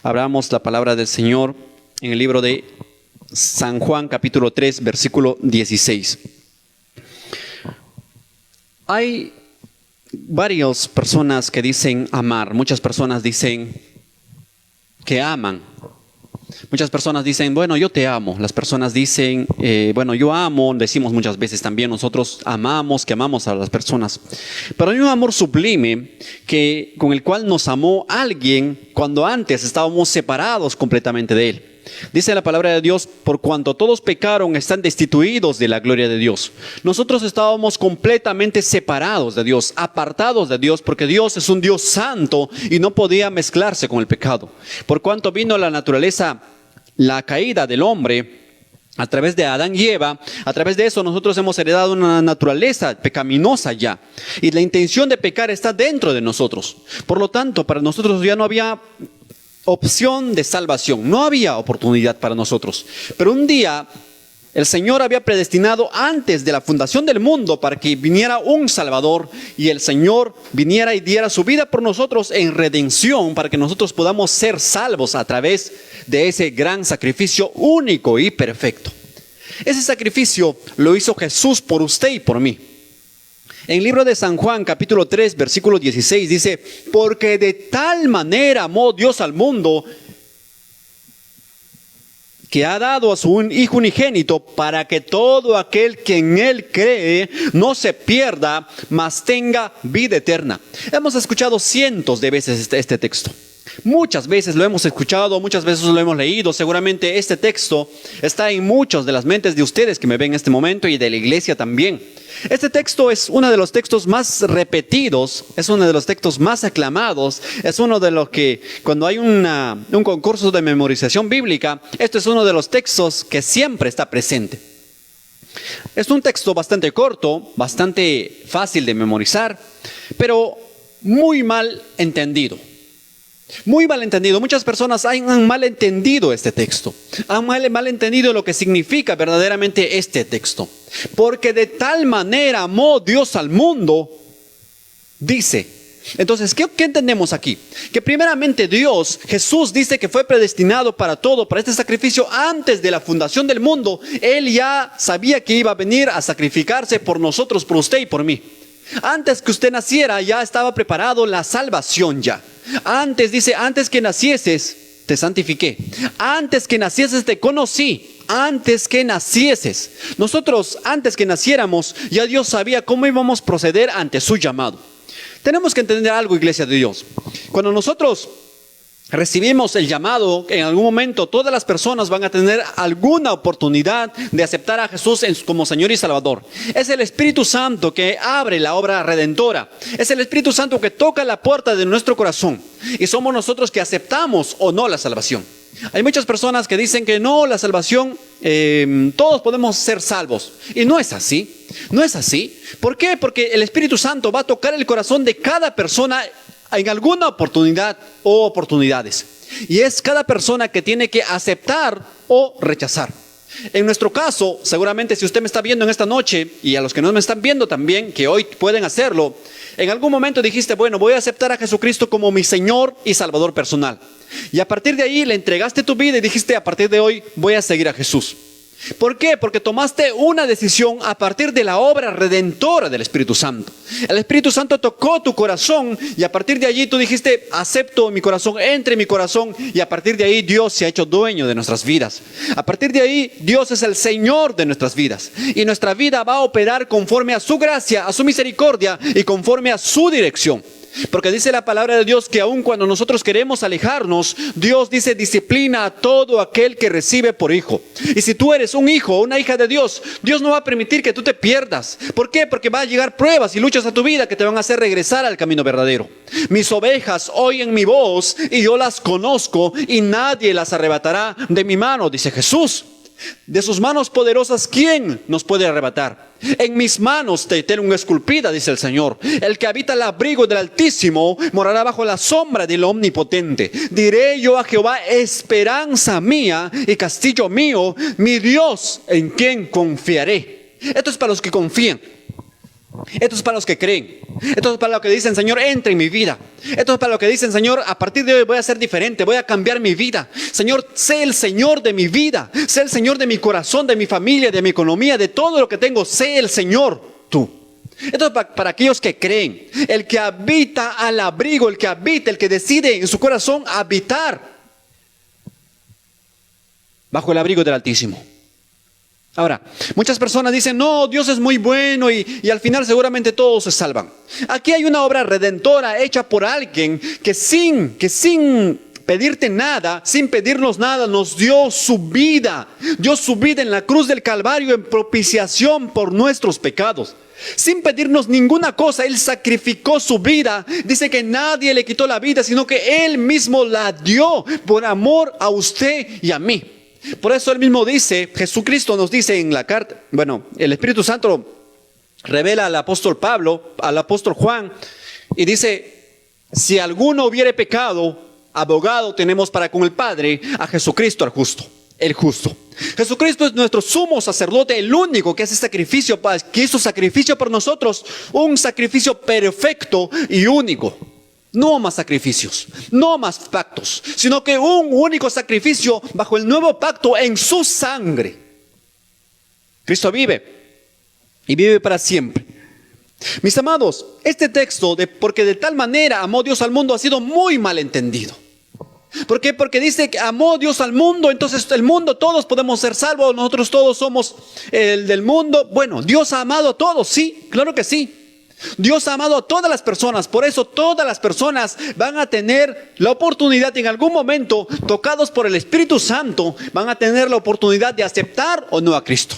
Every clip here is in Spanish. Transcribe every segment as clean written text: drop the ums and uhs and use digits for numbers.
Abramos la palabra del Señor en el libro de San Juan, capítulo 3, versículo 16. Hay varias personas que dicen amar. Muchas personas dicen que aman. Muchas personas dicen, bueno, yo te amo. Las personas dicen, bueno, yo amo. Decimos muchas veces también, nosotros amamos, que amamos a las personas. Pero hay un amor sublime con el cual nos amó alguien cuando antes estábamos separados completamente de Él. Dice la palabra de Dios, por cuanto todos pecaron, están destituidos de la gloria de Dios. Nosotros estábamos completamente separados de Dios, apartados de Dios, porque Dios es un Dios santo y no podía mezclarse con el pecado. Por cuanto vino la naturaleza, la caída del hombre, a través de Adán y Eva, a través de eso nosotros hemos heredado una naturaleza pecaminosa ya. Y la intención de pecar está dentro de nosotros. Por lo tanto, para nosotros ya no había opción de salvación, no había oportunidad para nosotros. Pero un día el Señor había predestinado antes de la fundación del mundo para que viniera un Salvador, y el Señor viniera y diera su vida por nosotros en redención, para que nosotros podamos ser salvos a través de ese gran sacrificio único y perfecto. Ese sacrificio lo hizo Jesús por usted y por mí. En el libro de San Juan, capítulo 3, versículo 16, dice, porque de tal manera amó Dios al mundo, que ha dado a su Hijo unigénito, para que todo aquel que en Él cree no se pierda, mas tenga vida eterna. Hemos escuchado cientos de veces este texto. Muchas veces lo hemos escuchado, muchas veces lo hemos leído. Seguramente este texto está en muchas de las mentes de ustedes que me ven en este momento y de la iglesia también. Este texto es uno de los textos más repetidos, es uno de los textos más aclamados, es uno de los que cuando hay un concurso de memorización bíblica, este es uno de los textos que siempre está presente. Es un texto bastante corto, bastante fácil de memorizar, pero muy mal entendido. Muy mal entendido. Muchas personas han mal entendido este texto. Han mal entendido lo que significa verdaderamente este texto. Porque de tal manera amó Dios al mundo, dice. Entonces, ¿qué entendemos aquí? Que primeramente Dios, Jesús dice que fue predestinado para todo, para este sacrificio antes de la fundación del mundo. Él ya sabía que iba a venir a sacrificarse por nosotros, por usted y por mí. Antes que usted naciera ya estaba preparado la salvación ya. Antes, dice, antes que nacieses te santifiqué. Antes que nacieses te conocí. Antes que nacieses. Nosotros antes que naciéramos ya Dios sabía cómo íbamos a proceder ante su llamado. Tenemos que entender algo, iglesia de Dios. Cuando nosotros recibimos el llamado, en algún momento todas las personas van a tener alguna oportunidad de aceptar a Jesús como Señor y Salvador. Es el Espíritu Santo que abre la obra redentora. Es el Espíritu Santo que toca la puerta de nuestro corazón. Y somos nosotros que aceptamos o no la salvación. Hay muchas personas que dicen que no, la salvación, todos podemos ser salvos. Y no es así. No es así. ¿Por qué? Porque el Espíritu Santo va a tocar el corazón de cada persona en alguna oportunidad o oportunidades. Y es cada persona que tiene que aceptar o rechazar. En nuestro caso, seguramente si usted me está viendo en esta noche, y a los que no me están viendo también, que hoy pueden hacerlo, en algún momento dijiste, bueno, voy a aceptar a Jesucristo como mi Señor y Salvador personal. Y a partir de ahí le entregaste tu vida y dijiste, a partir de hoy voy a seguir a Jesús. ¿Por qué? Porque tomaste una decisión a partir de la obra redentora del Espíritu Santo. El Espíritu Santo tocó tu corazón y a partir de allí tú dijiste, acepto mi corazón, entre en mi corazón, y a partir de ahí Dios se ha hecho dueño de nuestras vidas. A partir de ahí Dios es el Señor de nuestras vidas y nuestra vida va a operar conforme a su gracia, a su misericordia y conforme a su dirección. Porque dice la palabra de Dios que aun cuando nosotros queremos alejarnos, Dios dice, disciplina a todo aquel que recibe por hijo. Y si tú eres un hijo o una hija de Dios, Dios no va a permitir que tú te pierdas. ¿Por qué? Porque va a llegar pruebas y luchas a tu vida que te van a hacer regresar al camino verdadero. Mis ovejas oyen mi voz y yo las conozco y nadie las arrebatará de mi mano, dice Jesús. De sus manos poderosas, ¿quién nos puede arrebatar? En mis manos te tengo esculpida, dice el Señor. El que habita el abrigo del Altísimo morará bajo la sombra del Omnipotente. Diré yo a Jehová, esperanza mía y castillo mío, mi Dios en quien confiaré. Esto es para los que confían. Esto es para los que creen. Esto es para los que dicen, Señor, entra en mi vida. Esto es para los que dicen, Señor, a partir de hoy voy a ser diferente, voy a cambiar mi vida. Señor, sé el Señor de mi vida. Sé el Señor de mi corazón, de mi familia, de mi economía, de todo lo que tengo. Sé el Señor, tú. Esto es para aquellos que creen. El que habita al abrigo, el que habita, el que decide en su corazón habitar bajo el abrigo del Altísimo. Ahora, muchas personas dicen, no, Dios es muy bueno y al final seguramente todos se salvan. Aquí hay una obra redentora hecha por alguien que sin pedirte nada, sin pedirnos nada, nos dio su vida. Dio su vida en la cruz del Calvario en propiciación por nuestros pecados. Sin pedirnos ninguna cosa, Él sacrificó su vida. Dice que nadie le quitó la vida, sino que Él mismo la dio por amor a usted y a mí. Por eso Él mismo dice, Jesucristo nos dice en la carta, el Espíritu Santo revela al apóstol Pablo, al apóstol Juan, y dice, si alguno hubiere pecado, abogado tenemos para con el Padre, a Jesucristo el justo. Jesucristo es nuestro sumo sacerdote, el único que hace sacrificio, que hizo sacrificio por nosotros, un sacrificio perfecto y único. No más sacrificios, no más pactos, sino que un único sacrificio bajo el nuevo pacto en su sangre. Cristo vive y vive para siempre. Mis amados, este texto porque de tal manera amó Dios al mundo ha sido muy mal entendido. ¿Por qué? Porque dice que amó Dios al mundo, entonces el mundo, todos podemos ser salvos, nosotros todos somos el del mundo. Bueno, Dios ha amado a todos, sí, claro que sí. Dios ha amado a todas las personas, por eso todas las personas van a tener la oportunidad en algún momento, tocados por el Espíritu Santo, van a tener la oportunidad de aceptar o no a Cristo.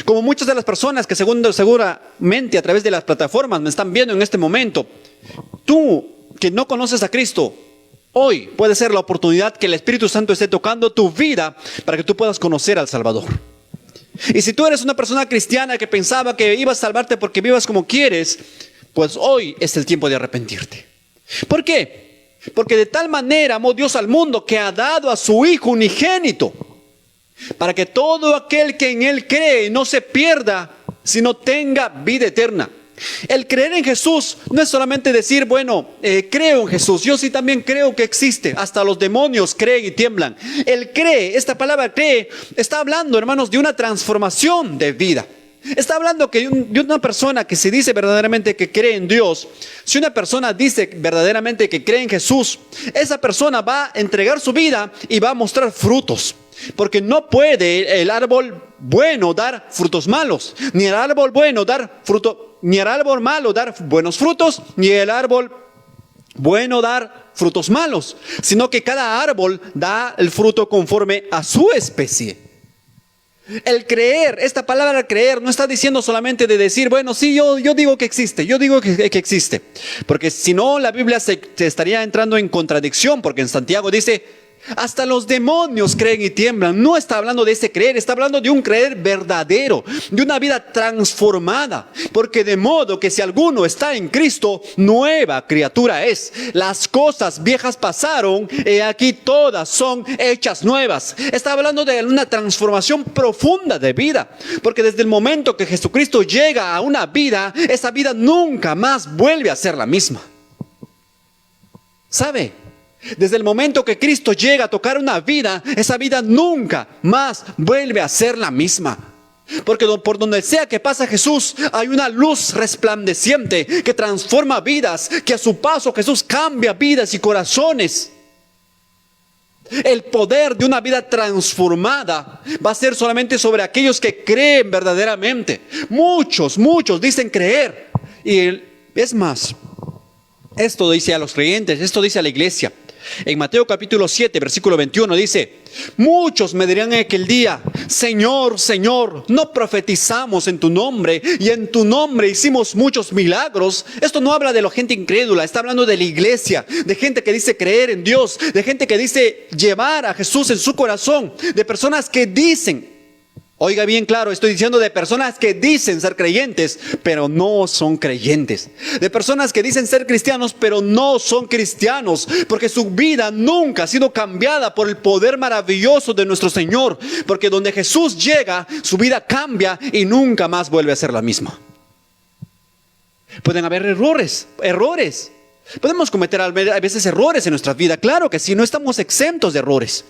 Como muchas de las personas que seguramente a través de las plataformas me están viendo en este momento, tú que no conoces a Cristo, hoy puede ser la oportunidad que el Espíritu Santo esté tocando tu vida para que tú puedas conocer al Salvador. Y si tú eres una persona cristiana que pensaba que ibas a salvarte porque vivas como quieres, pues hoy es el tiempo de arrepentirte. ¿Por qué? Porque de tal manera amó Dios al mundo que ha dado a su Hijo unigénito, para que todo aquel que en Él cree no se pierda, sino tenga vida eterna. El creer en Jesús no es solamente decir, creo en Jesús, yo sí también creo que existe, hasta los demonios creen y tiemblan. El cree, esta palabra cree, está hablando, hermanos, de una transformación de vida. Está hablando de una persona que se dice verdaderamente que cree en Dios. Si una persona dice verdaderamente que cree en Jesús, esa persona va a entregar su vida y va a mostrar frutos. Porque no puede el árbol bueno dar frutos malos, ni el árbol bueno dar fruto, ni el árbol malo dar buenos frutos, ni el árbol bueno dar frutos malos, sino que cada árbol da el fruto conforme a su especie. El creer, esta palabra creer no está diciendo solamente de decir, yo digo que existe, yo digo que existe, porque si no la Biblia se estaría entrando en contradicción, porque en Santiago dice, hasta los demonios creen y tiemblan. No está hablando de ese creer, está hablando de un creer verdadero, de una vida transformada. Porque de modo que si alguno está en Cristo, nueva criatura es. Las cosas viejas pasaron, y aquí todas son hechas nuevas. Está hablando de una transformación profunda de vida. Porque desde el momento que Jesucristo llega a una vida, esa vida nunca más vuelve a ser la misma. ¿Sabe? Desde el momento que Cristo llega a tocar una vida, esa vida nunca más vuelve a ser la misma. Porque por donde sea que pasa Jesús, hay una luz resplandeciente que transforma vidas, que a su paso Jesús cambia vidas y corazones. El poder de una vida transformada va a ser solamente sobre aquellos que creen verdaderamente. Muchos dicen creer. Y es más, esto dice a los creyentes, esto dice a la iglesia. En Mateo capítulo 7, versículo 21 dice, muchos me dirán en aquel día, Señor, Señor, ¿no profetizamos en tu nombre y en tu nombre hicimos muchos milagros? Esto no habla de la gente incrédula, está hablando de la iglesia, de gente que dice creer en Dios, de gente que dice llevar a Jesús en su corazón, de personas que dicen, oiga bien claro, estoy diciendo de personas que dicen ser creyentes, pero no son creyentes. De personas que dicen ser cristianos, pero no son cristianos. Porque su vida nunca ha sido cambiada por el poder maravilloso de nuestro Señor. Porque donde Jesús llega, su vida cambia y nunca más vuelve a ser la misma. Pueden haber errores. Podemos cometer a veces errores en nuestra vida. Claro que sí, no estamos exentos de errores.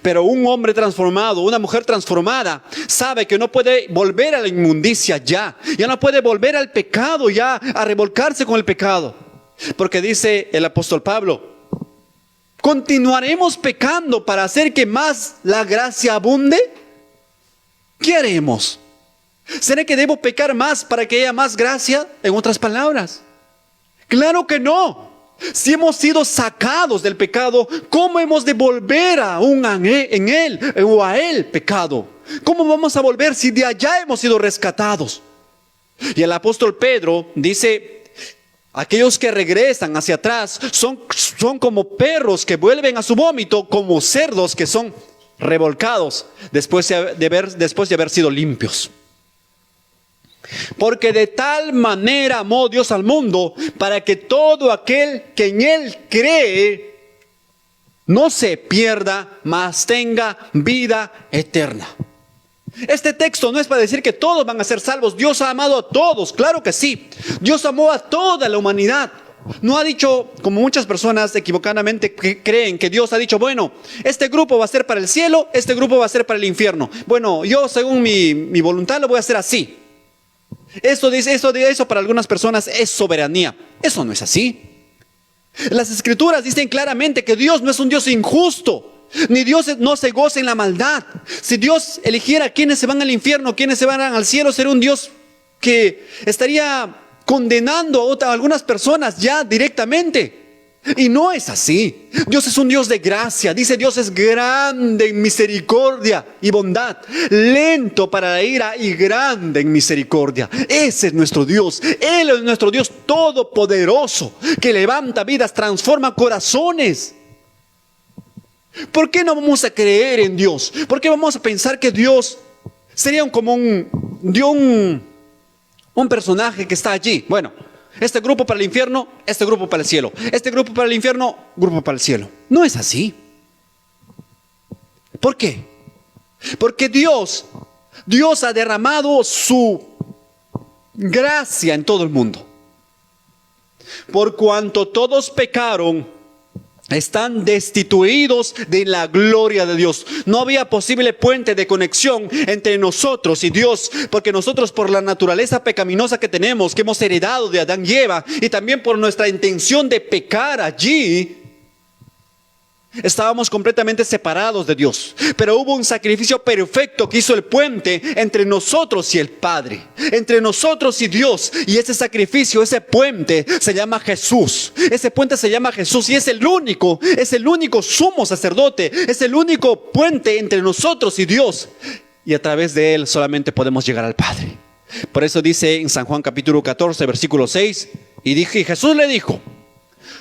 Pero un hombre transformado, una mujer transformada, sabe que no puede volver a la inmundicia ya no puede volver al pecado ya, a revolcarse con el pecado. Porque dice el apóstol Pablo, ¿continuaremos pecando para hacer que más la gracia abunde? ¿Qué haremos? ¿Será que debo pecar más para que haya más gracia? En otras palabras, claro que no. Si hemos sido sacados del pecado, ¿cómo hemos de volver aún en él o a él pecado? ¿Cómo vamos a volver si de allá hemos sido rescatados? Y el apóstol Pedro dice, aquellos que regresan hacia atrás son como perros que vuelven a su vómito, como cerdos que son revolcados después de haber sido limpios. Porque de tal manera amó Dios al mundo, para que todo aquel que en él cree no se pierda, mas tenga vida eterna. Este texto no es para decir que todos van a ser salvos. Dios ha amado a todos, claro que sí. Dios amó a toda la humanidad. No ha dicho, como muchas personas equivocadamente creen, que Dios ha dicho, bueno, este grupo va a ser para el cielo, este grupo va a ser para el infierno. Bueno, yo según mi voluntad lo voy a hacer así. Eso para algunas personas es soberanía. Eso no es así. Las escrituras dicen claramente que Dios no es un Dios injusto, ni Dios no se goza en la maldad. Si Dios eligiera quiénes se van al infierno, quiénes se van al cielo, sería un Dios que estaría condenando a algunas personas ya directamente. Y no es así. Dios es un Dios de gracia. Dice, Dios es grande en misericordia y bondad, lento para la ira y grande en misericordia. Ese es nuestro Dios. Él es nuestro Dios todopoderoso, que levanta vidas, transforma corazones. ¿Por qué no vamos a creer en Dios? ¿Por qué vamos a pensar que Dios sería como un personaje que está allí? Bueno, este grupo para el infierno, este grupo para el cielo. Este grupo para el infierno, grupo para el cielo. No es así. ¿Por qué? Porque Dios ha derramado su gracia en todo el mundo. Por cuanto todos pecaron, están destituidos de la gloria de Dios. No había posible puente de conexión entre nosotros y Dios, porque nosotros, por la naturaleza pecaminosa que tenemos, que hemos heredado de Adán y Eva, y también por nuestra intención de pecar allí, estábamos completamente separados de Dios. Pero hubo un sacrificio perfecto que hizo el puente entre nosotros y el Padre, entre nosotros y Dios. Y ese sacrificio, ese puente se llama Jesús. Ese puente se llama Jesús y es el único sumo sacerdote. Es el único puente entre nosotros y Dios. Y a través de él solamente podemos llegar al Padre. Por eso dice en San Juan capítulo 14 versículo 6, y Jesús le dijo: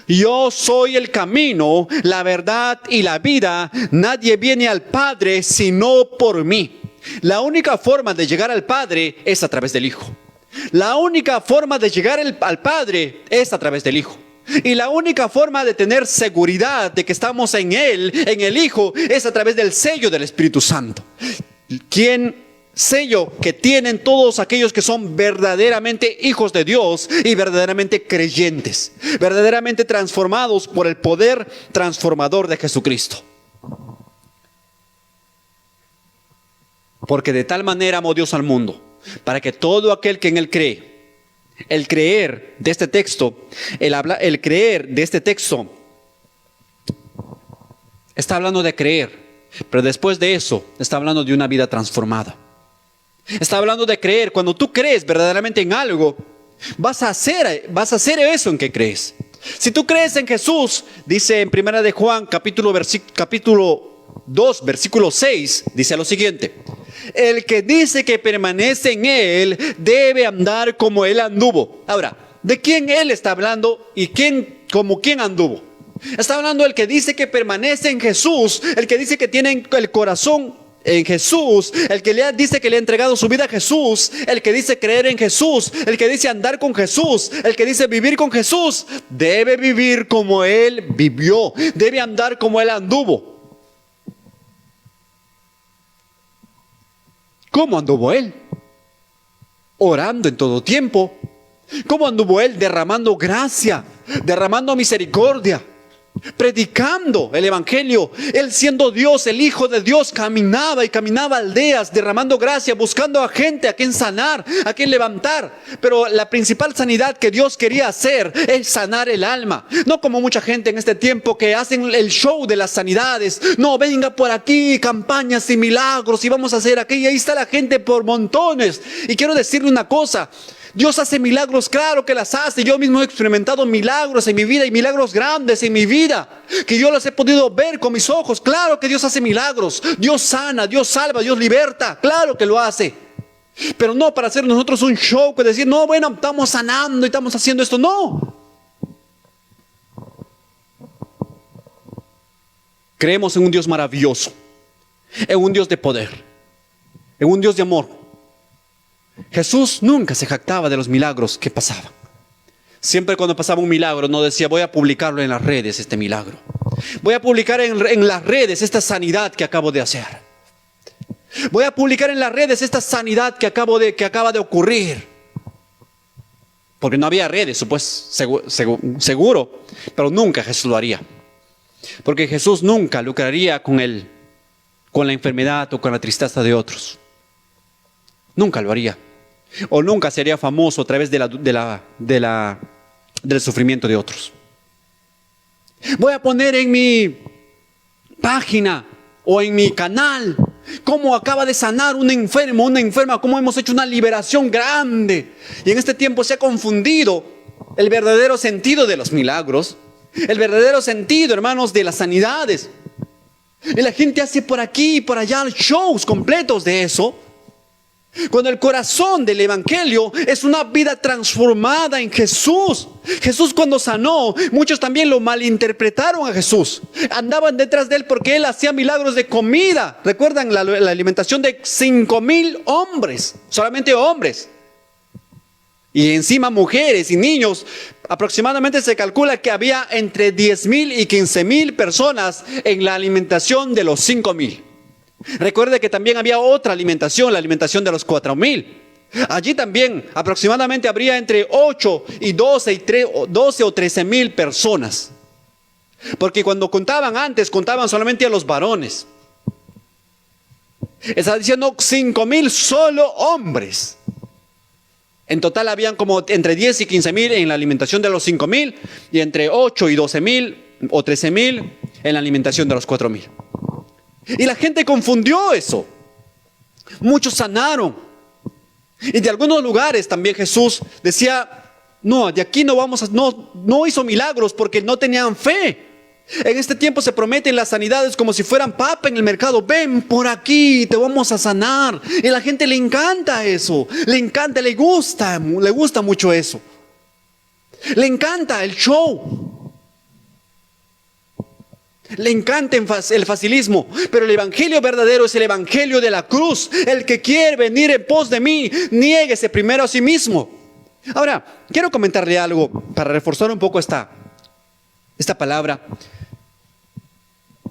yo soy el camino, la verdad y la vida. Nadie viene al Padre sino por mí. La única forma de llegar al Padre es a través del Hijo. La única forma de llegar al Padre es a través del Hijo. Y la única forma de tener seguridad de que estamos en Él, en el Hijo, es a través del sello del Espíritu Santo. Sello que tienen todos aquellos que son verdaderamente hijos de Dios y verdaderamente creyentes, verdaderamente transformados por el poder transformador de Jesucristo. Porque de tal manera amó Dios al mundo, para que todo aquel que en él cree. El creer de este texto está hablando de creer, pero después de eso está hablando de una vida transformada. Está hablando de creer. Cuando tú crees verdaderamente en algo, vas a hacer eso en que crees. Si tú crees en Jesús, dice en 1 de Juan capítulo 2 versículo 6, dice lo siguiente: el que dice que permanece en él debe andar como él anduvo. Ahora, ¿de quién él está hablando y como quién anduvo? Está hablando del que dice que permanece en Jesús, el que dice que tiene el corazón en Jesús, el que dice que le ha entregado su vida a Jesús, el que dice creer en Jesús, el que dice andar con Jesús, el que dice vivir con Jesús. Debe vivir como él vivió, debe andar como él anduvo. ¿Cómo anduvo él? Orando en todo tiempo, ¿Cómo anduvo él? Derramando gracia, derramando misericordia, predicando el evangelio. Él, siendo Dios, el Hijo de Dios, caminaba y caminaba aldeas, derramando gracia, buscando a gente a quien sanar, a quien levantar. Pero la principal sanidad que Dios quería hacer es sanar el alma. No como mucha gente en este tiempo que hacen el show de las sanidades. No, venga por aquí, campañas y milagros, y vamos a hacer aquí. Y ahí está la gente por montones. Y quiero decirle una cosa: Dios hace milagros, claro que las hace. Yo mismo he experimentado milagros en mi vida, y milagros grandes en mi vida, que yo los he podido ver con mis ojos. Claro que Dios hace milagros. Dios sana, Dios salva, Dios liberta. Claro que lo hace. Pero no para hacer nosotros un show, que decir, no, bueno, estamos sanando y estamos haciendo esto. No. Creemos en un Dios maravilloso, en un Dios de poder, en un Dios de amor. Jesús nunca se jactaba de los milagros que pasaban. Siempre cuando pasaba un milagro no decía, voy a publicarlo en las redes este milagro. Voy a publicar en las redes esta sanidad que acabo de hacer. Voy a publicar en las redes esta sanidad que acaba de ocurrir. Porque no había redes, pues seguro, pero nunca Jesús lo haría. Porque Jesús nunca lucraría con la enfermedad o con la tristeza de otros. Nunca lo haría. O nunca sería famoso a través del sufrimiento de otros. Voy a poner en mi página o en mi canal cómo acaba de sanar un enfermo, una enferma, cómo hemos hecho una liberación grande. Y en este tiempo se ha confundido el verdadero sentido de los milagros, el verdadero sentido, hermanos, de las sanidades. Y la gente hace por aquí y por allá shows completos de eso, cuando el corazón del evangelio es una vida transformada en Jesús. Jesús, cuando sanó, muchos también lo malinterpretaron a Jesús. Andaban detrás de él porque él hacía milagros de comida. ¿Recuerdan la alimentación de 5,000 hombres? Solamente hombres. Y encima mujeres y niños. Aproximadamente se calcula que había entre 10,000 y 15,000 personas en la alimentación de los 5,000. Recuerde que también había otra alimentación, la alimentación de los 4,000. Allí también aproximadamente habría entre 8 y 12 o 13,000 personas. Porque cuando contaban antes, contaban solamente a los varones. Está diciendo 5,000 solo hombres. En total habían como entre 10 y 15,000 en la alimentación de los 5,000, y entre 8 y 12,000 o 13,000 en la alimentación de los 4,000. Y la gente confundió eso. Muchos sanaron. Y de algunos lugares también Jesús decía, no, de aquí no hizo milagros porque no tenían fe. En este tiempo se prometen las sanidades como si fueran papa en el mercado. Ven por aquí, te vamos a sanar. Y a la gente le encanta eso. Le encanta, le gusta mucho eso. Le encanta el show. Le encanta el facilismo, pero el evangelio verdadero es el evangelio de la cruz. El que quiere venir en pos de mí, niéguese primero a sí mismo. Ahora, quiero comentarle algo para reforzar un poco esta palabra.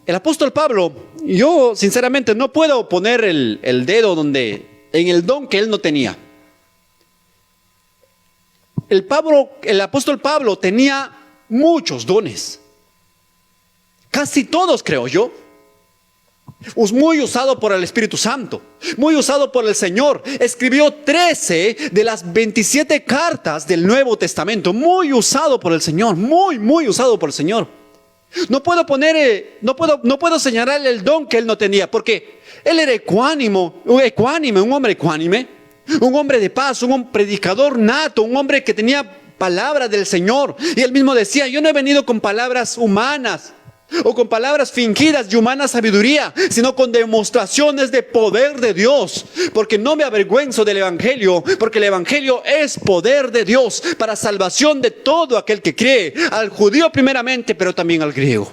El apóstol Pablo, yo sinceramente no puedo poner el dedo en el don que él no tenía. El apóstol Pablo tenía muchos dones. Casi todos, creo yo. Muy usado por el Espíritu Santo, muy usado por el Señor. Escribió 13 de las 27 cartas del Nuevo Testamento. Muy usado por el Señor, muy usado por el Señor. No puedo señalarle el don que él no tenía, porque él era un hombre ecuánime, un hombre de paz, un predicador nato, un hombre que tenía palabra del Señor. Y él mismo decía, yo no he venido con palabras humanas o con palabras fingidas de humana sabiduría, sino con demostraciones de poder de Dios, porque no me avergüenzo del evangelio, porque el evangelio es poder de Dios para salvación de todo aquel que cree, al judío primeramente, pero también al griego.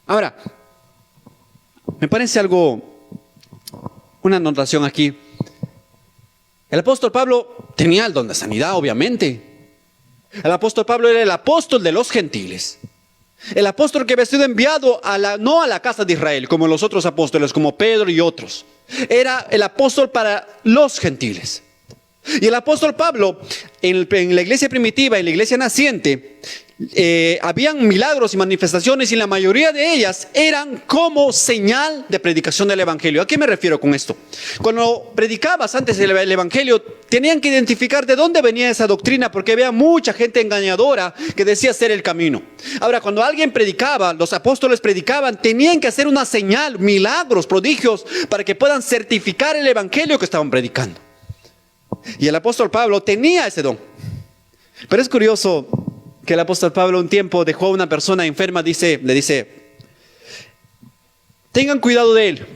Ahora, me parece una anotación aquí. El apóstol Pablo tenía el don de sanidad, obviamente. El apóstol Pablo era el apóstol de los gentiles. El apóstol que había sido enviado no a la casa de Israel, como los otros apóstoles, como Pedro y otros. Era el apóstol para los gentiles. Y el apóstol Pablo, en la iglesia primitiva y la iglesia naciente, habían milagros y manifestaciones y la mayoría de ellas eran como señal de predicación del evangelio. ¿A qué me refiero con esto? Cuando predicabas antes el evangelio, tenían que identificar de dónde venía esa doctrina, porque había mucha gente engañadora que decía ser el camino. Ahora, cuando alguien predicaba, los apóstoles predicaban, tenían que hacer una señal, milagros, prodigios, para que puedan certificar el evangelio que estaban predicando. Y el apóstol Pablo tenía ese don. Pero es curioso que el apóstol Pablo un tiempo dejó a una persona enferma, le dice, tengan cuidado de él,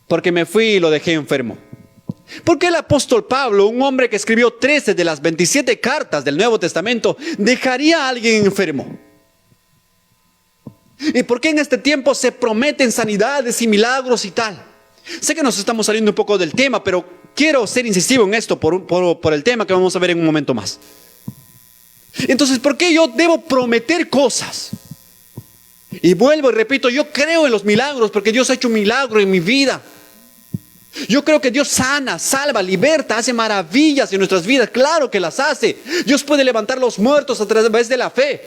porque me fui y lo dejé enfermo. ¿Por qué el apóstol Pablo, un hombre que escribió 13 de las 27 cartas del Nuevo Testamento, dejaría a alguien enfermo? ¿Y por qué en este tiempo se prometen sanidades y milagros y tal? Sé que nos estamos saliendo un poco del tema, pero quiero ser incisivo en esto por el tema que vamos a ver en un momento más. Entonces, ¿por qué yo debo prometer cosas? Y vuelvo y repito, yo creo en los milagros porque Dios ha hecho un milagro en mi vida. Yo creo que Dios sana, salva, liberta, hace maravillas en nuestras vidas. Claro que las hace. Dios puede levantar los muertos a través de la fe.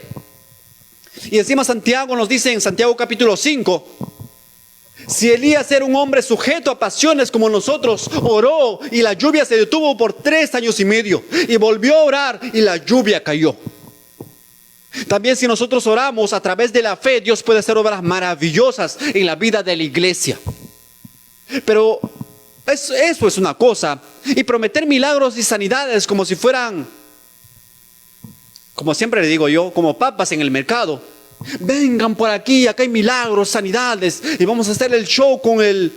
Y encima Santiago nos dice en Santiago capítulo 5, si Elías era un hombre sujeto a pasiones como nosotros, oró y la lluvia se detuvo por 3 años y medio, y volvió a orar y la lluvia cayó. También si nosotros oramos a través de la fe, Dios puede hacer obras maravillosas en la vida de la iglesia. Pero eso es una cosa, y prometer milagros y sanidades como si fueran, como siempre le digo yo, como papas en el mercado. Vengan por aquí, acá hay milagros, sanidades, y vamos a hacer el show con el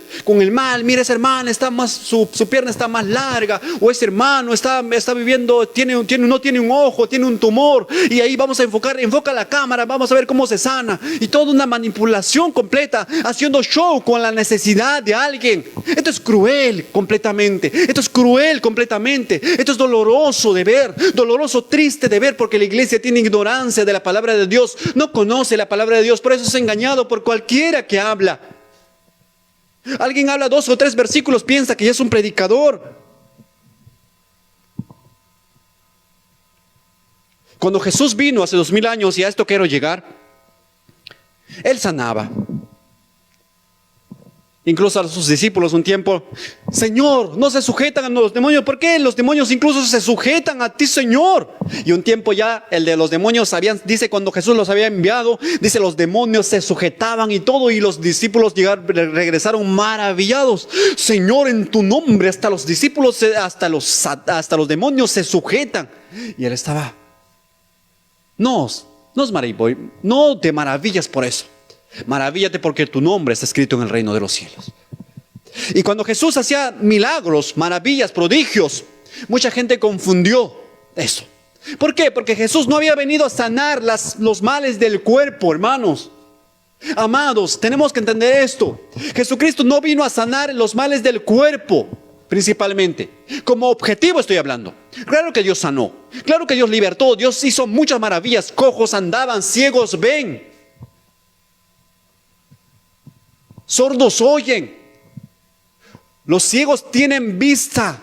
mal. Mira, esa hermana está más, su pierna está más larga, o ese hermano está viviendo, no tiene un ojo, tiene un tumor, y ahí vamos a enfoca la cámara, vamos a ver cómo se sana, y toda una manipulación completa, haciendo show con la necesidad de alguien. Esto es cruel completamente, esto es cruel completamente, esto es doloroso de ver, doloroso, triste de ver, porque la iglesia tiene ignorancia de la palabra de Dios, no conoce la palabra de Dios, por eso es engañado por cualquiera que habla. Alguien habla 2 o 3 versículos, piensa que ya es un predicador. Cuando Jesús vino hace 2000 años, y a esto quiero llegar, Él sanaba. Incluso a sus discípulos un tiempo, Señor, no se sujetan a los demonios. ¿Por qué? Los demonios incluso se sujetan a ti, Señor. Y un tiempo ya el de los demonios dice cuando Jesús los había enviado, dice los demonios se sujetaban y todo, y los discípulos regresaron maravillados. Señor, en tu nombre hasta los discípulos, hasta los demonios se sujetan. Y Él estaba, no te maravillas por eso. Maravíllate porque tu nombre está escrito en el reino de los cielos. Y cuando Jesús hacía milagros, maravillas, prodigios, mucha gente confundió eso. ¿Por qué? Porque Jesús no había venido a sanar los males del cuerpo, hermanos. Amados, tenemos que entender esto. Jesucristo no vino a sanar los males del cuerpo, principalmente. Como objetivo estoy hablando. Claro que Dios sanó, claro que Dios libertó, Dios hizo muchas maravillas. Cojos andaban, ciegos ven, sordos oyen, los ciegos tienen vista.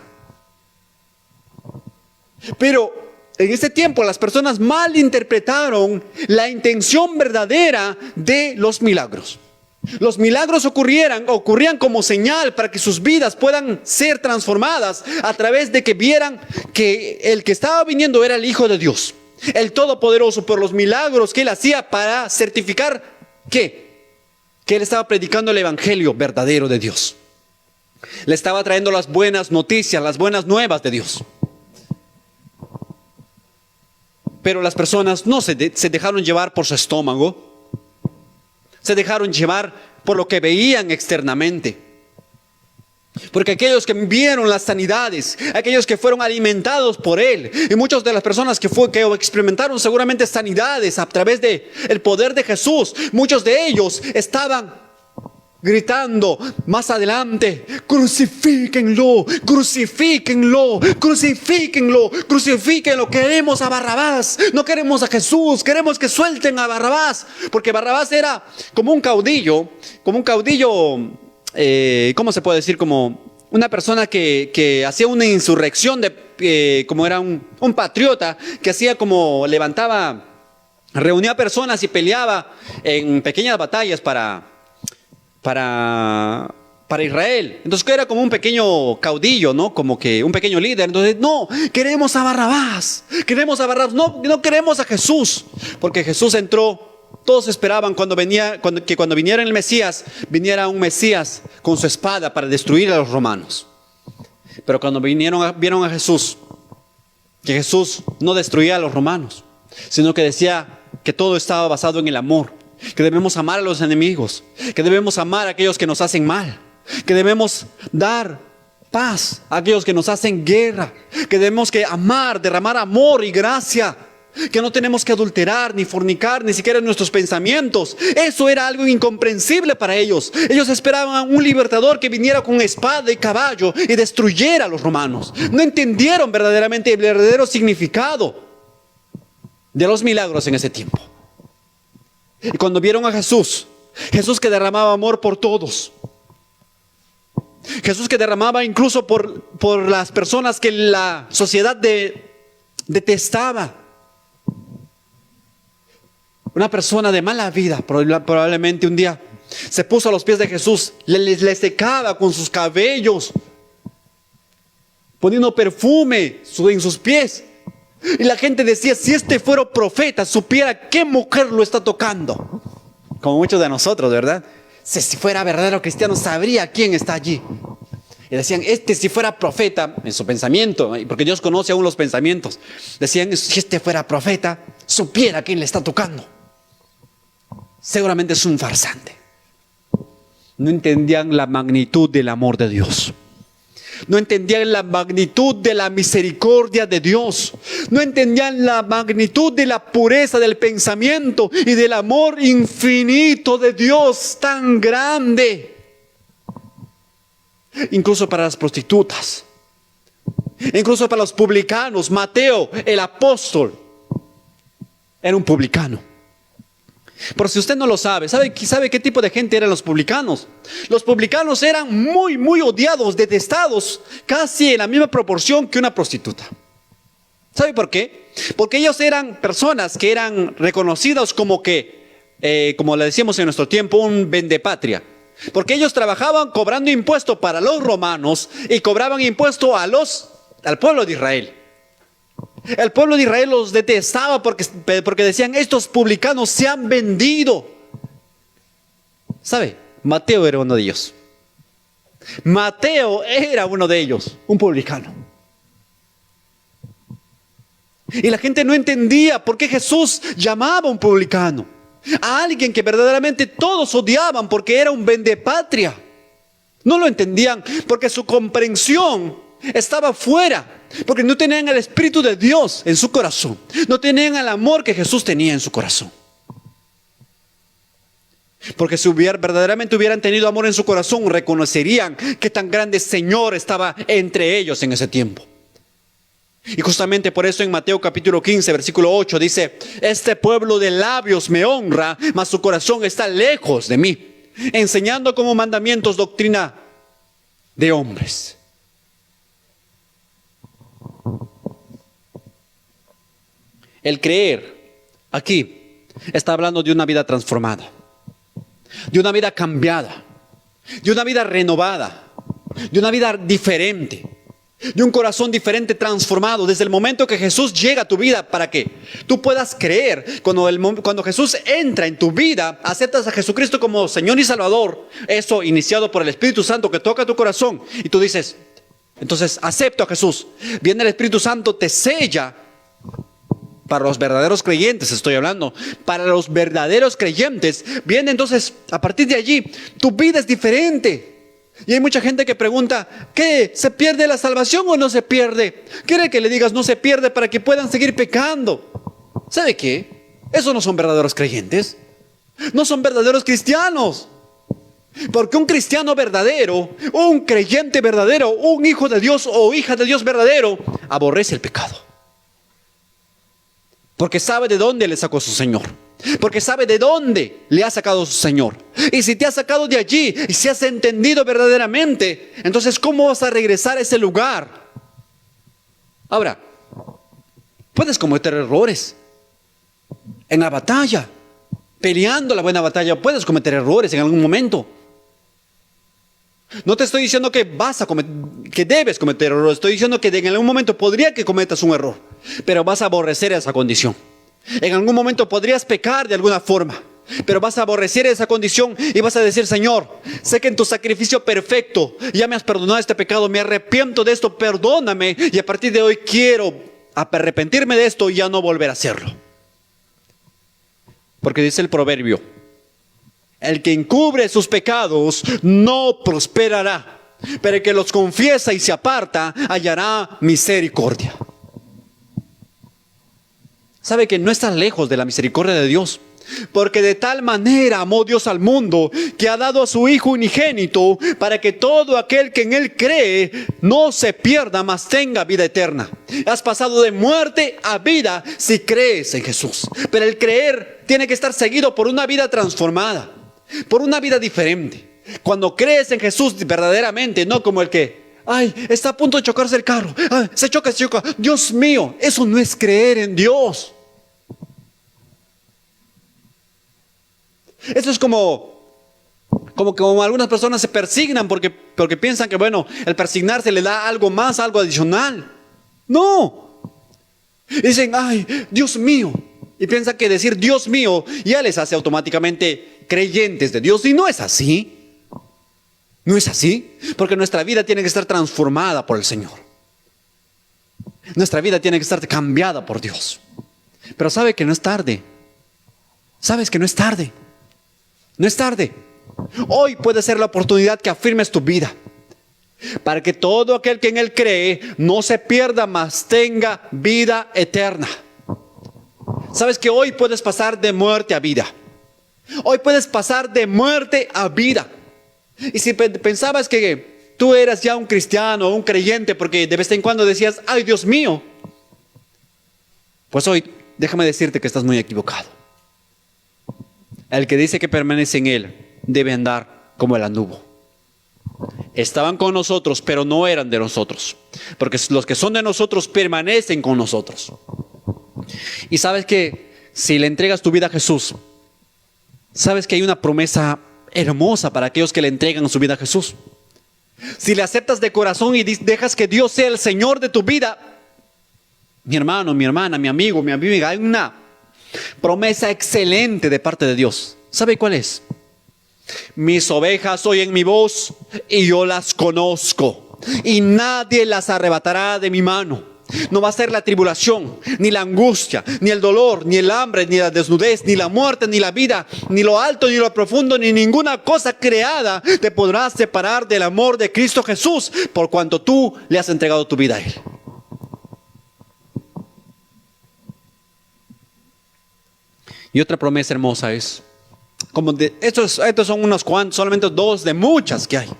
Pero en ese tiempo las personas malinterpretaron la intención verdadera de los milagros. Los milagros ocurrían como señal para que sus vidas puedan ser transformadas a través de que vieran que el que estaba viniendo era el Hijo de Dios, el Todopoderoso, por los milagros que Él hacía para certificar que Él estaba predicando el evangelio verdadero de Dios. Le estaba trayendo las buenas noticias, las buenas nuevas de Dios. Pero las personas no se dejaron llevar por su estómago. Se dejaron llevar por lo que veían externamente. Porque aquellos que vieron las sanidades, aquellos que fueron alimentados por Él, y muchas de las personas que experimentaron seguramente sanidades a través del poder de Jesús, muchos de ellos estaban gritando más adelante: crucifíquenlo, crucifíquenlo, crucifíquenlo, crucifíquenlo. Queremos a Barrabás, no queremos a Jesús, queremos que suelten a Barrabás. Porque Barrabás era como un caudillo, ¿cómo se puede decir? Como una persona que hacía una insurrección como era un patriota, que hacía como reunía personas y peleaba en pequeñas batallas para Israel. Entonces que era como un pequeño caudillo, ¿no? Como que un pequeño líder. Entonces, no, queremos a Barrabás, no queremos a Jesús, porque Jesús entró. Todos esperaban cuando viniera el Mesías, viniera un Mesías con su espada para destruir a los romanos. Pero cuando vieron a Jesús, que Jesús no destruía a los romanos, sino que decía que todo estaba basado en el amor, que debemos amar a los enemigos, que debemos amar a aquellos que nos hacen mal, que debemos dar paz a aquellos que nos hacen guerra, que debemos amar, derramar amor y gracia, que no tenemos que adulterar ni fornicar ni siquiera en nuestros pensamientos. Eso era algo incomprensible para ellos. Ellos esperaban a un libertador que viniera con espada y caballo y destruyera a los romanos. No entendieron verdaderamente el verdadero significado de los milagros en ese tiempo. Y cuando vieron a Jesús que derramaba amor por todos, Jesús que derramaba incluso por las personas que la sociedad detestaba. Una persona de mala vida probablemente un día se puso a los pies de Jesús, le secaba con sus cabellos, poniendo perfume en sus pies. Y la gente decía, si este fuera profeta, supiera qué mujer lo está tocando. Como muchos de nosotros, ¿verdad? Si fuera verdadero cristiano, sabría quién está allí. Y decían, si fuera profeta, en su pensamiento, porque Dios conoce aún los pensamientos, decían, si este fuera profeta, supiera quién le está tocando. Seguramente es un farsante. No entendían la magnitud del amor de Dios. No entendían la magnitud de la misericordia de Dios. No entendían la magnitud de la pureza del pensamiento y del amor infinito de Dios tan grande. Incluso para las prostitutas. Incluso para los publicanos. Mateo, el apóstol, era un publicano. Por si usted no lo sabe, ¿sabe qué tipo de gente eran los publicanos? Los publicanos eran muy, muy odiados, detestados, casi en la misma proporción que una prostituta. ¿Sabe por qué? Porque ellos eran personas que eran reconocidos como como le decíamos en nuestro tiempo, un vendepatria. Porque ellos trabajaban cobrando impuesto para los romanos y cobraban impuesto al pueblo de Israel. El pueblo de Israel los detestaba porque decían, estos publicanos se han vendido. ¿Sabe? Mateo era uno de ellos. Mateo era uno de ellos, un publicano. Y la gente no entendía por qué Jesús llamaba a un publicano, a alguien que verdaderamente todos odiaban porque era un vendepatria. No lo entendían porque su comprensión estaba fuera. Porque no tenían el Espíritu de Dios en su corazón. No tenían el amor que Jesús tenía en su corazón. Porque si verdaderamente hubieran tenido amor en su corazón, reconocerían que tan grande Señor estaba entre ellos en ese tiempo. Y justamente por eso en Mateo capítulo 15, versículo 8 dice, este pueblo de labios me honra, mas su corazón está lejos de mí, enseñando como mandamientos doctrina de hombres. El creer aquí está hablando de una vida transformada, de una vida cambiada, de una vida renovada, de una vida diferente, de un corazón diferente transformado desde el momento que Jesús llega a tu vida para que tú puedas creer. Cuando Jesús entra en tu vida, aceptas a Jesucristo como Señor y Salvador, eso iniciado por el Espíritu Santo que toca tu corazón y tú dices, entonces acepto a Jesús. Viene el Espíritu Santo, te sella. Para los verdaderos creyentes estoy hablando. Para los verdaderos creyentes viene entonces, a partir de allí, tu vida es diferente. Y hay mucha gente que pregunta, ¿qué? ¿Se pierde la salvación o no se pierde? ¿Quiere que le digas no se pierde para que puedan seguir pecando? ¿Sabe qué? Esos no son verdaderos creyentes. No son verdaderos cristianos. Porque un cristiano verdadero, un creyente verdadero, un hijo de Dios o hija de Dios verdadero, aborrece el pecado. Porque sabe de dónde le sacó su Señor. porque sabe de dónde le ha sacado su Señor. Y si te ha sacado de allí y si has entendido verdaderamente, entonces ¿cómo vas a regresar a ese lugar? Ahora, puedes cometer errores en la batalla, peleando la buena batalla. Puedes cometer errores en algún momento. No te estoy diciendo que que debes cometer errores. Estoy diciendo que en algún momento podría que cometas un error, pero vas a aborrecer esa condición. En algún momento podrías pecar de alguna forma, pero vas a aborrecer esa condición y vas a decir: Señor, sé que en tu sacrificio perfecto ya me has perdonado este pecado, me arrepiento de esto, perdóname, y a partir de hoy quiero arrepentirme de esto y ya no volver a hacerlo. Porque dice el proverbio: el que encubre sus pecados no prosperará, pero el que los confiesa y se aparta hallará misericordia. Sabe que no estás lejos de la misericordia de Dios, porque de tal manera amó Dios al mundo que ha dado a su Hijo unigénito para que todo aquel que en Él cree no se pierda, mas tenga vida eterna. Has pasado de muerte a vida si crees en Jesús, pero el creer tiene que estar seguido por una vida transformada, por una vida diferente. Cuando crees en Jesús verdaderamente, no como el que está a punto de chocarse el carro, se choca. Dios mío, eso no es creer en Dios. Eso es como algunas personas se persignan porque piensan que, bueno, el persignarse le da algo más, algo adicional. No. Dicen: Dios mío. Y piensan que decir Dios mío ya les hace automáticamente creyentes de Dios. Y no es así. No es así. Porque nuestra vida tiene que estar transformada por el Señor. Nuestra vida tiene que estar cambiada por Dios. Pero sabe que no es tarde. Sabes que no es tarde. No es tarde. Hoy puede ser la oportunidad que afirmes tu vida, para que todo aquel que en Él cree no se pierda, mas tenga vida eterna. Sabes que hoy puedes pasar de muerte a vida. Hoy puedes pasar de muerte a vida. Y si pensabas que tú eras ya un cristiano o un creyente porque de vez en cuando decías: ay, Dios mío, pues hoy déjame decirte que estás muy equivocado. El que dice que permanece en Él debe andar como el anduvo. Estaban con nosotros, pero no eran de nosotros, porque los que son de nosotros permanecen con nosotros. Y sabes que si le entregas tu vida a Jesús, sabes que hay una promesa hermosa para aquellos que le entregan su vida a Jesús. Si le aceptas de corazón y dejas que Dios sea el Señor de tu vida, mi hermano, mi hermana, mi amigo, mi amiga, hay una promesa excelente de parte de Dios. ¿Sabe cuál es? Mis ovejas oyen mi voz y yo las conozco, y nadie las arrebatará de mi mano. No va a ser la tribulación, ni la angustia, ni el dolor, ni el hambre, ni la desnudez, ni la muerte, ni la vida, ni lo alto, ni lo profundo, ni ninguna cosa creada te podrá separar del amor de Cristo Jesús, por cuanto tú le has entregado tu vida a Él. Y otra promesa hermosa es, estos son unos cuantos, solamente dos de muchas que hay.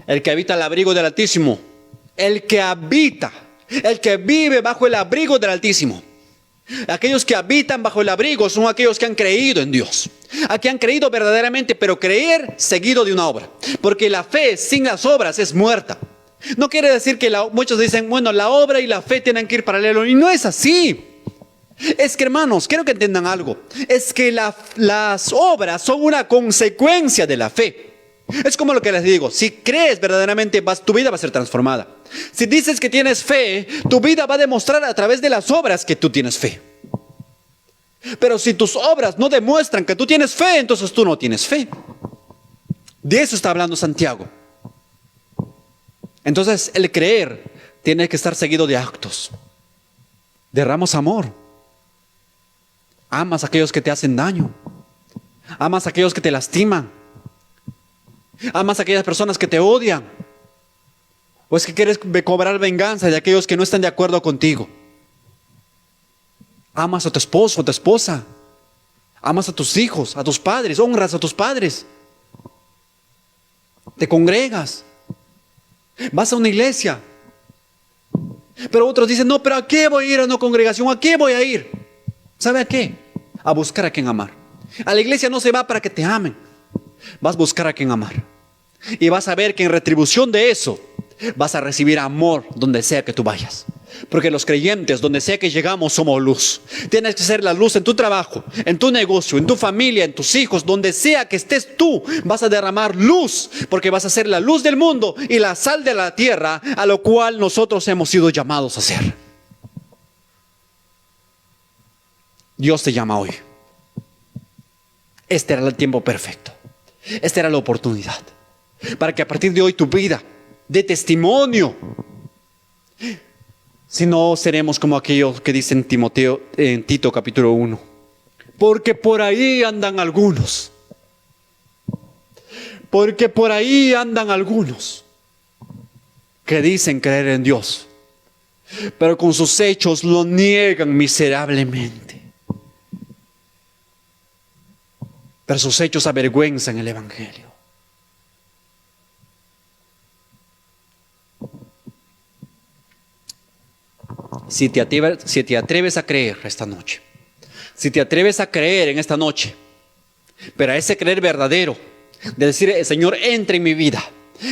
El que habita al abrigo del Altísimo, el que vive bajo el abrigo del Altísimo. Aquellos que habitan bajo el abrigo son aquellos que han creído en Dios, a que han creído verdaderamente, pero creer seguido de una obra, porque la fe sin las obras es muerta. No quiere decir que muchos dicen, bueno, la obra y la fe tienen que ir paralelo, y no es así. Es que, hermanos, quiero que entiendan algo. Es que las obras son una consecuencia de la fe. Es como lo que les digo: si crees verdaderamente, tu vida va a ser transformada. Si dices que tienes fe, tu vida va a demostrar a través de las obras que tú tienes fe. Pero si tus obras no demuestran que tú tienes fe, entonces tú no tienes fe. De eso está hablando Santiago. Entonces el creer tiene que estar seguido de actos. Derramas amor. Amas a aquellos que te hacen daño. Amas a aquellos que te lastiman. Amas a aquellas personas que te odian. ¿O es que quieres cobrar venganza de aquellos que no están de acuerdo contigo? Amas a tu esposo, a tu esposa. Amas a tus hijos, a tus padres. Honras a tus padres. Te congregas. Vas a una iglesia. Pero otros dicen: no, pero ¿a qué voy a ir a una congregación? ¿A qué voy a ir? ¿Sabe a qué? a buscar a quien amar. A la iglesia no se va para que te amen. Vas a buscar a quien amar. Y vas a ver que en retribución de eso vas a recibir amor donde sea que tú vayas. Porque los creyentes, donde sea que llegamos, somos luz. Tienes que ser la luz en tu trabajo, en tu negocio, en tu familia, en tus hijos. Donde sea que estés tú, vas a derramar luz. Porque vas a ser la luz del mundo y la sal de la tierra, a lo cual nosotros hemos sido llamados a ser. Dios te llama hoy. Este era el tiempo perfecto. Esta era la oportunidad. Para que a partir de hoy tu vida dé testimonio. Si no, seremos como aquellos que dicen Timoteo en Tito capítulo 1. Porque por ahí andan algunos. Porque por ahí andan algunos que dicen creer en Dios, pero con sus hechos lo niegan miserablemente. Pero sus hechos avergüenzan el evangelio. Si te atreves a creer esta noche, si te atreves a creer en esta noche, pero a ese creer verdadero, de decir, Señor, entra en mi vida.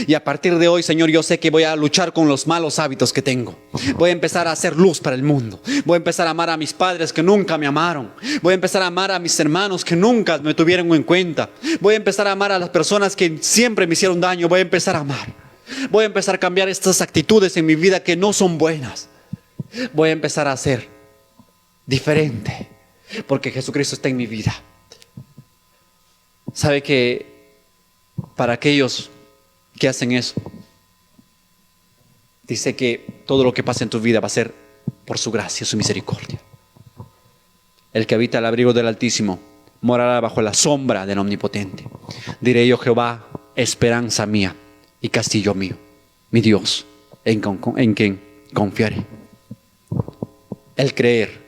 Y a partir de hoy, Señor, yo sé que voy a luchar con los malos hábitos que tengo. Voy a empezar a hacer luz para el mundo. Voy a empezar a amar a mis padres que nunca me amaron. Voy a empezar a amar a mis hermanos que nunca me tuvieron en cuenta. Voy a empezar a amar a las personas que siempre me hicieron daño. Voy a empezar a amar. Voy a empezar a cambiar estas actitudes en mi vida que no son buenas. Voy a empezar a ser diferente, porque Jesucristo está en mi vida. ¿Sabe que para aquellos que hacen eso, dice que todo lo que pasa en tu vida va a ser por su gracia, su misericordia? El que habita al abrigo del Altísimo morará bajo la sombra del Omnipotente. Diré yo: Jehová, esperanza mía y castillo mío, mi Dios, en quien confiaré. El creer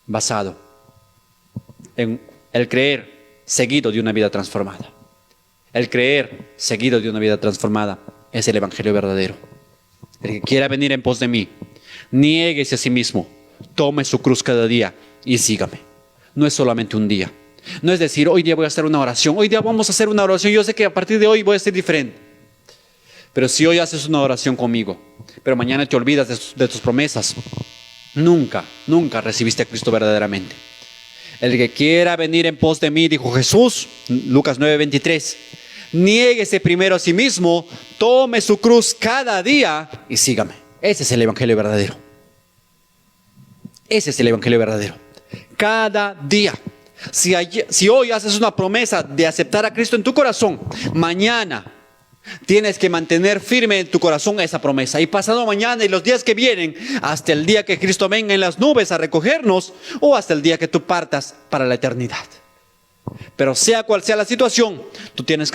basado en el creer seguido de una vida transformada. El creer seguido de una vida transformada es el evangelio verdadero. El que quiera venir en pos de mí, niéguese a sí mismo, tome su cruz cada día y sígame. No es solamente un día. No es decir, hoy día voy a hacer una oración, hoy día vamos a hacer una oración, yo sé que a partir de hoy voy a ser diferente. Pero si hoy haces una oración conmigo, pero mañana te olvidas de tus promesas, nunca recibiste a Cristo verdaderamente. El que quiera venir en pos de mí, dijo Jesús, Lucas 9:23, niéguese primero a sí mismo, tome su cruz cada día y sígame. Ese es el evangelio verdadero. Ese es el evangelio verdadero. Cada día. Si hoy haces una promesa de aceptar a Cristo en tu corazón, mañana tienes que mantener firme en tu corazón esa promesa. Y pasado mañana y los días que vienen, hasta el día que Cristo venga en las nubes a recogernos, o hasta el día que tú partas para la eternidad. Pero sea cual sea la situación, tú tienes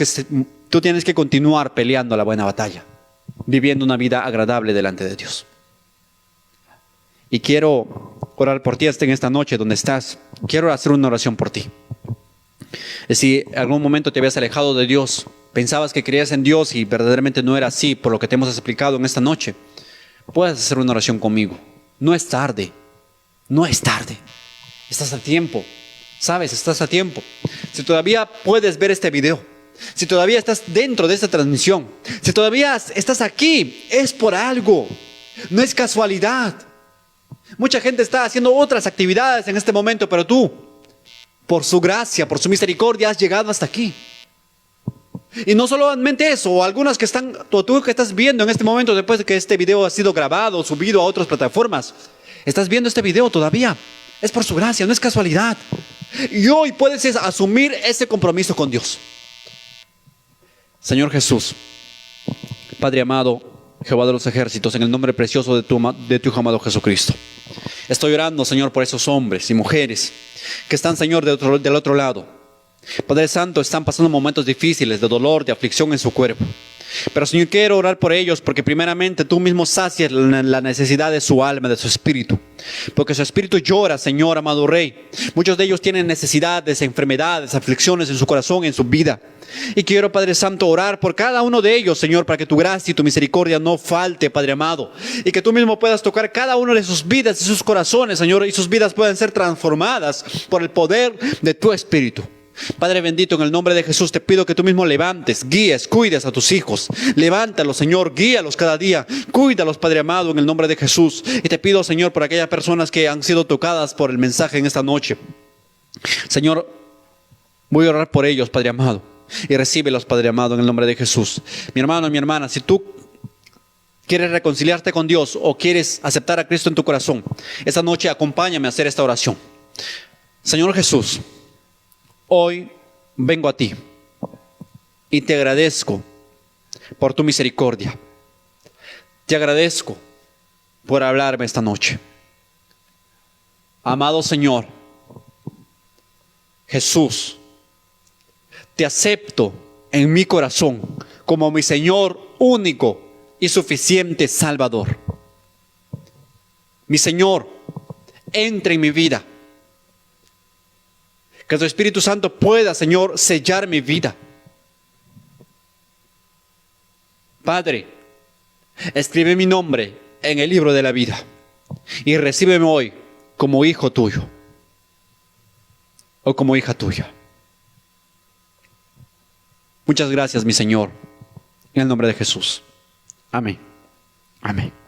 que continuar peleando la buena batalla, viviendo una vida agradable delante de Dios. Y quiero orar por ti hasta en esta noche donde estás. Quiero hacer una oración por ti. Si en algún momento te habías alejado de Dios, pensabas que creías en Dios y verdaderamente no era así, por lo que te hemos explicado en esta noche, puedes hacer una oración conmigo. No es tarde. No es tarde. Estás a tiempo. ¿Sabes? Estás a tiempo. Si todavía puedes ver este video, si todavía estás dentro de esta transmisión, si todavía estás aquí, es por algo. No es casualidad. Mucha gente está haciendo otras actividades en este momento, pero tú, por su gracia, por su misericordia, has llegado hasta aquí. Y no solamente eso, o algunas que están, o tú que estás viendo en este momento, después de que este video ha sido grabado, subido a otras plataformas, estás viendo este video todavía. Es por su gracia, no es casualidad. Y hoy puedes asumir ese compromiso con Dios. Señor Jesús, Padre amado, Jehová de los ejércitos, en el nombre precioso de tu Hijo amado Jesucristo, estoy orando, Señor, por esos hombres y mujeres que están, Señor, del otro lado. Padre Santo, están pasando momentos difíciles de dolor, de aflicción en su cuerpo. Pero Señor, quiero orar por ellos porque primeramente tú mismo sacias la necesidad de su alma, de su espíritu. Porque su espíritu llora, Señor, amado Rey. Muchos de ellos tienen necesidades, enfermedades, aflicciones en su corazón, en su vida. Y quiero, Padre Santo, orar por cada uno de ellos, Señor, para que tu gracia y tu misericordia no falte, Padre amado. Y que tú mismo puedas tocar cada uno de sus vidas y sus corazones, Señor, y sus vidas puedan ser transformadas por el poder de tu espíritu. Padre bendito, en el nombre de Jesús te pido que tú mismo levantes, guíes, cuides a tus hijos. Levántalos, Señor, guíalos cada día. Cuídalos, Padre amado, en el nombre de Jesús. Y te pido, Señor, por aquellas personas que han sido tocadas por el mensaje en esta noche. Señor, voy a orar por ellos, Padre amado. Y recíbelos, Padre amado, en el nombre de Jesús. Mi hermano, mi hermana, si tú quieres reconciliarte con Dios o quieres aceptar a Cristo en tu corazón, esta noche acompáñame a hacer esta oración. Señor Jesús, hoy vengo a ti y te agradezco por tu misericordia. Te agradezco por hablarme esta noche. Amado Señor Jesús, te acepto en mi corazón como mi Señor único y suficiente Salvador. Mi Señor, entra en mi vida. Que tu Espíritu Santo pueda, Señor, sellar mi vida. Padre, escribe mi nombre en el libro de la vida y recíbeme hoy como hijo tuyo o como hija tuya. Muchas gracias, mi Señor, en el nombre de Jesús. Amén. Amén.